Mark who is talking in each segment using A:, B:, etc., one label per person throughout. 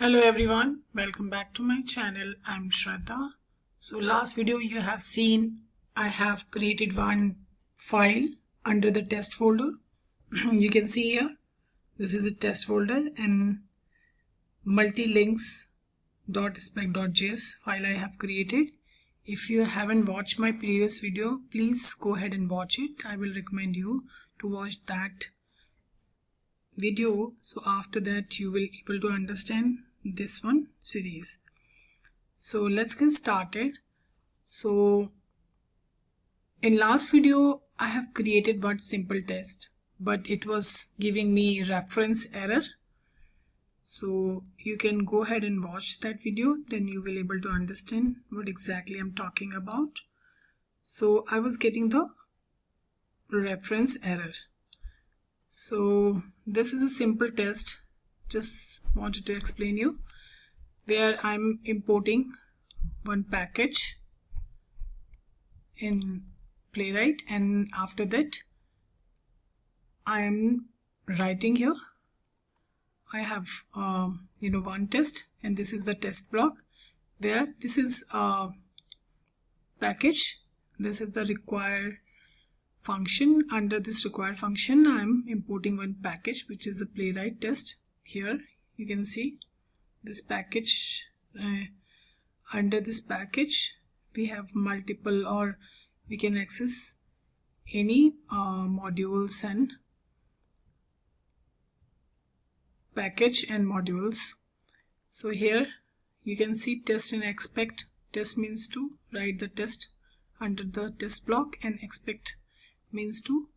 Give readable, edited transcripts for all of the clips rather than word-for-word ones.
A: Hello everyone, welcome back to my channel. I'm Shraddha. So last video you have seen I have created one file under the test folder. You can see here this is a test folder and multilinks.spec.js file I have created. If you haven't watched my previous video, please go ahead and watch it. I will recommend you to watch that video, so after that you will able to understand this one series. So let's get started. So in last video I have created one simple test, but it was giving me reference error. So you can go ahead and watch that video, then you will able to understand what exactly I'm talking about. So I was getting the reference error. So this is a simple test, just wanted to explain you, where I'm importing one package in Playwright, and after that I am writing here. I have one test, and this is the test block where this is a package, this is the required function. Under this required function I am importing one package which is a Playwright test. Here you can see this package. Under this package we have multiple, or we can access any modules and package and modules. So here you can see test and expect. Test means to write the test under the test block, and expect means to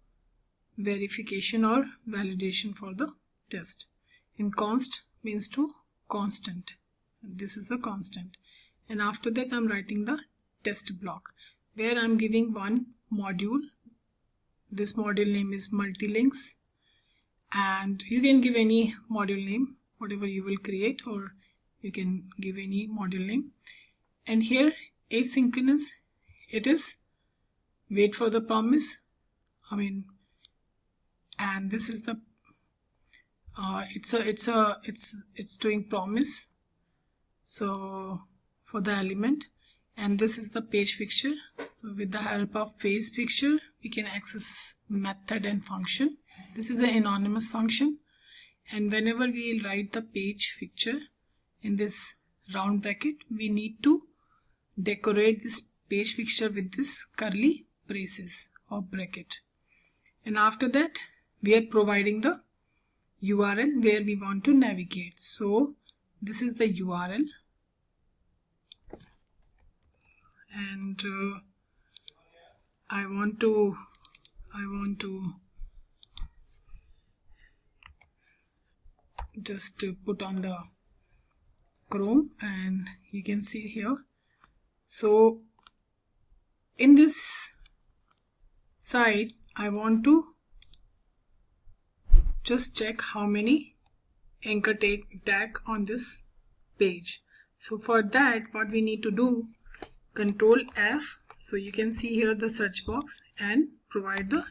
A: verification or validation for the test, and const means to constant. This is the constant. And after that I'm writing the test block where I'm giving one module. This module name is multilinks, and you can give any module name, whatever you will create, or you can give any module name. And here asynchronous, it is wait for the promise. And this is the it's doing promise, so for the element. And this is the page picture. So with the help of page picture we can access method and function. This is an anonymous function, and whenever we write the page picture in this round bracket, we need to decorate this page picture with this curly braces or bracket. And after that we are providing the URL where we want to navigate. So this is the URL, and I want to just put on the Chrome, and you can see here. So in this site I want to just check how many anchor tag on this page. So for that what we need to do, Control F. So you can see here the search box, and provide the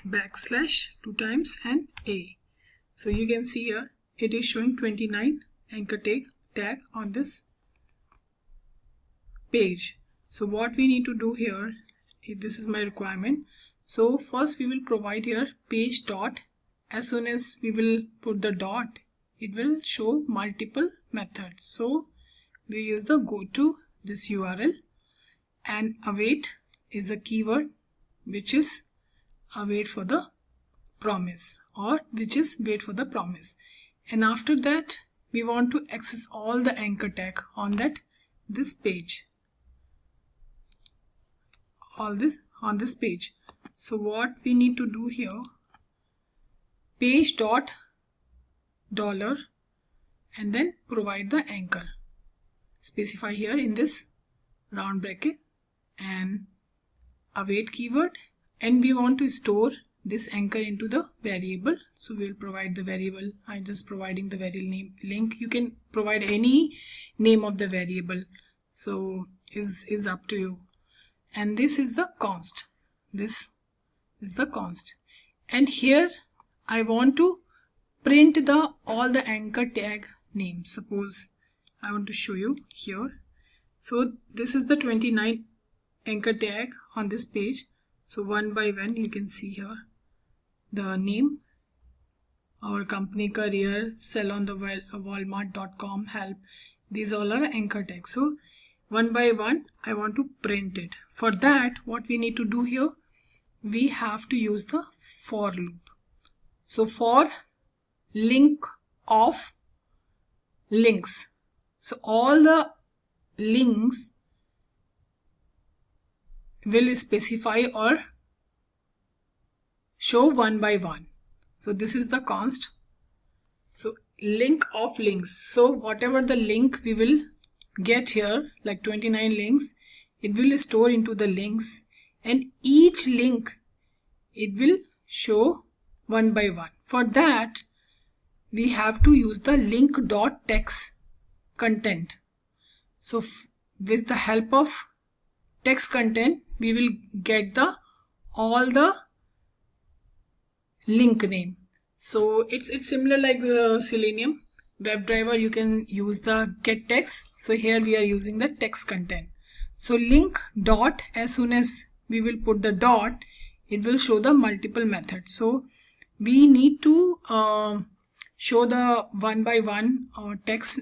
A: backslash 2 times and A. So you can see here it is showing 29 anchor tag on this page. So what we need to do here, this is my requirement. So first we will provide here page dot. As soon as we will put the dot, it will show multiple methods. So we use the go to this URL, and await is a keyword which is await for the promise, or which is wait for the promise. And after that we want to access all the anchor tag on this page, all this on this page. So what we need to do here, page dot dollar, and then provide the anchor, specify here in this round bracket, and await keyword, and we want to store this anchor into the variable. So we will provide the variable. I'm just providing the variable name link. You can provide any name of the variable, so is up to you. And this is the const. This is the const, and here I want to print all the anchor tag name. Suppose I want to show you here. So this is the 29 anchor tag on this page. So one by one you can see here the name, our company, career, sell on the walmart.com, help. These all are anchor tags. So one by one I want to print it. For that, what we need to do here, we have to use the for loop. So for link of links, so all the links will specify or show one by one. So this is the const. So link of links, so whatever the link we will get here, like 29 links, it will store into the links, and each link it will show one by one. For that, we have to use the link.text content. So with the help of text content, we will get all the link name. So it's similar like the Selenium WebDriver. You can use the get text. So here we are using the text content. So link dot, as soon as we will put the dot, it will show the multiple methods. So we need to show the one by one text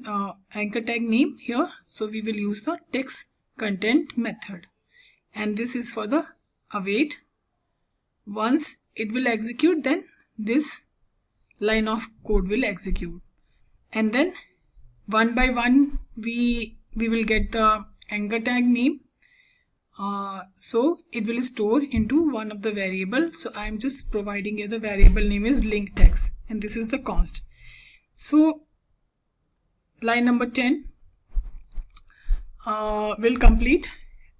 A: anchor tag name here. So we will use the text content method, and this is for the await. Once it will execute, then this line of code will execute, and then one by one we will get the anchor tag name. So it will store into one of the variables. So I am just providing here the variable name is link text, and this is the const. So line number 10 will complete,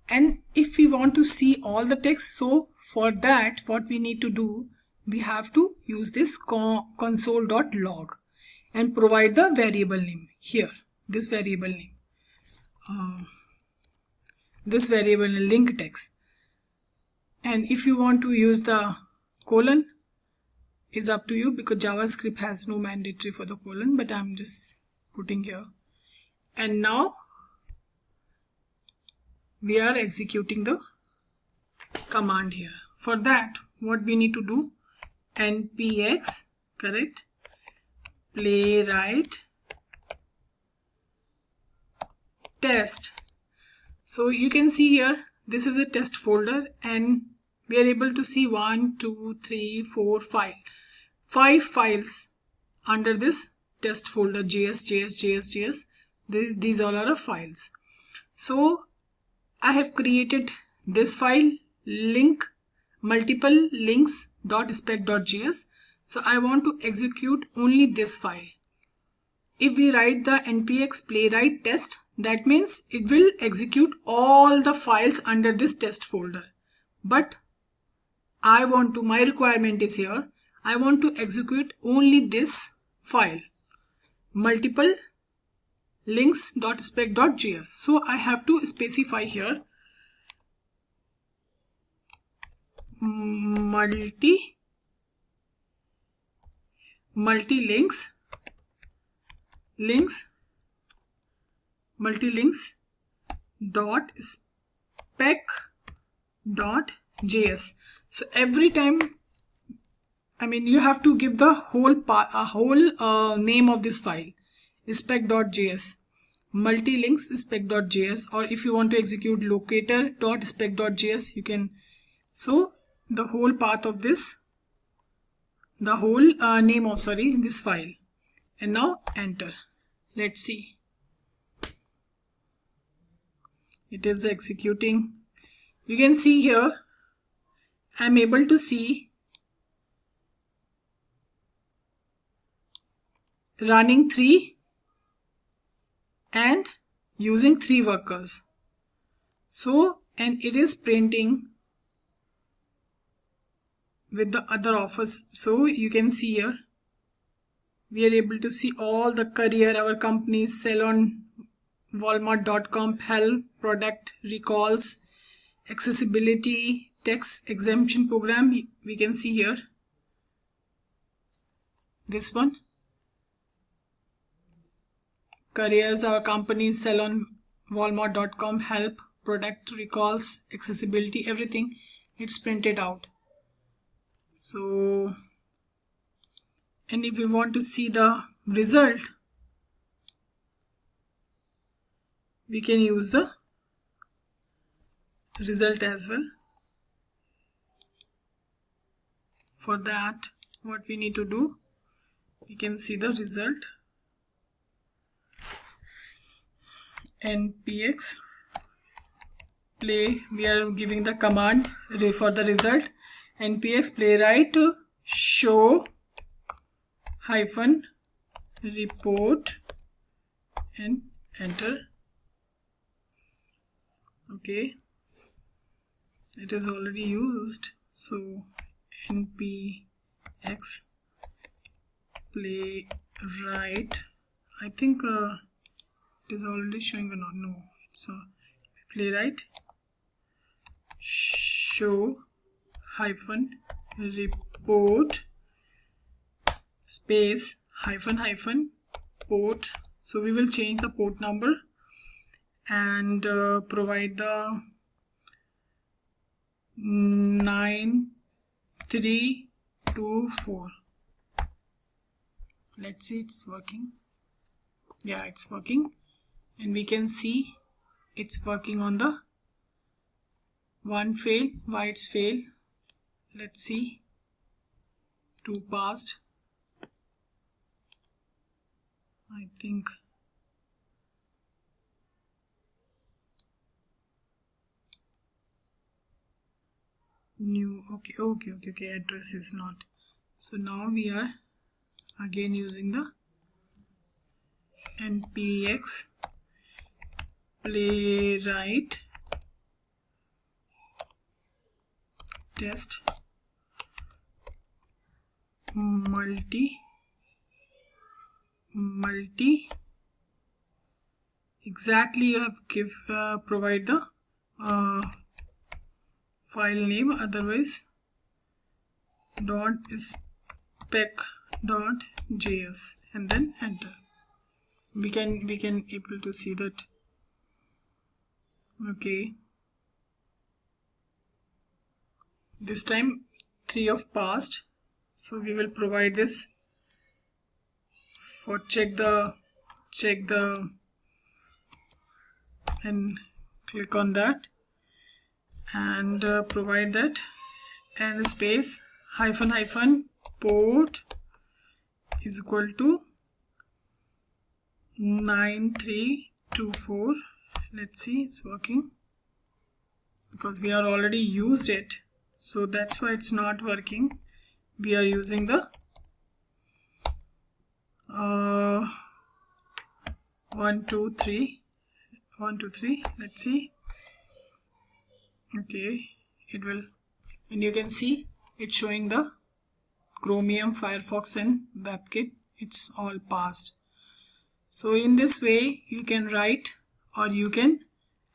A: and if we want to see all the text, so for that what we need to do, we have to use this console.log and provide the variable name here, this variable name, this variable link text. And if you want to use the colon, is up to you, because JavaScript has no mandatory for the colon, but I'm just putting here. And now we are executing the command here. For that, what we need to do, npx correct playwright test. So you can see here, this is a test folder, and we are able to see 1, 2, 3, 4, 5 files under this test folder, JS. These all are files. So I have created this file, link multiple links.spec.js. So I want to execute only this file. If we write the npx playwright test, that means it will execute all the files under this test folder. But my requirement is here, I want to execute only this file, multiple links.spec.js. So I have to specify here multi links dot spec.js. So every time, I mean, you have to give the whole name of this file, spec.js, multi-links spec.js, or if you want to execute locator.spec.js, you can. So the whole path of this, the whole name of this file, and now enter. Let's see. It is executing. You can see here, I'm able to see running 3 and using 3 workers. So, and it is printing with the other offers. So you can see here, we are able to see all the career, our companies, sell on walmart.com, help, product, recalls, accessibility, tax exemption program. We can see here this one, careers, our companies, salon, walmart.com, help, product recalls, accessibility, everything, it's printed out. So, and if we want to see the result, we can use the result as well. For that, what we need to do, we can see the result. npx play, we are giving the command for the result. npx playwright show hyphen report and enter. Okay, it is already used, so npx playwright, I think it is already showing or not. No, it's playwright show hyphen report space hyphen port. So we will change the port number and provide the 9324. Let's see, it's working. Yeah, it's working, and we can see it's working on the one failed. Why it's failed? Let's see. 2 passed. I think new. Okay, address is not. So now we are again using the npx playwright test multi exactly. You have provide the file name, otherwise .spec.js, and then enter. We can able to see that. Okay, this time 3 of passed, so we will provide this for check the and click on that and provide that, and space hyphen port is equal to 9324. Let's see, it's working because we are already used it, so that's why it's not working. We are using the 1 2 3. Let's see. Okay, it will, and you can see it's showing the Chromium, Firefox and WebKit. It's all passed. So in this way you can write, or you can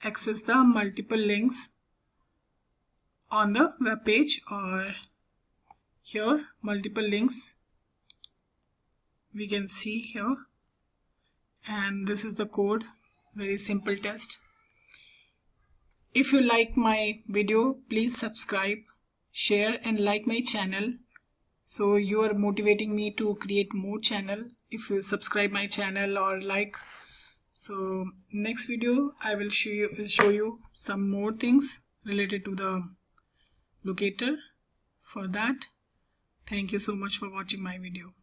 A: access the multiple links on the web page, or here multiple links we can see here, and this is the code. Very simple test. If you like my video, please subscribe, share and like my channel. So you are motivating me to create more channel if you subscribe my channel or like. So next video I will show you some more things related to the locator. For that, thank you so much for watching my video.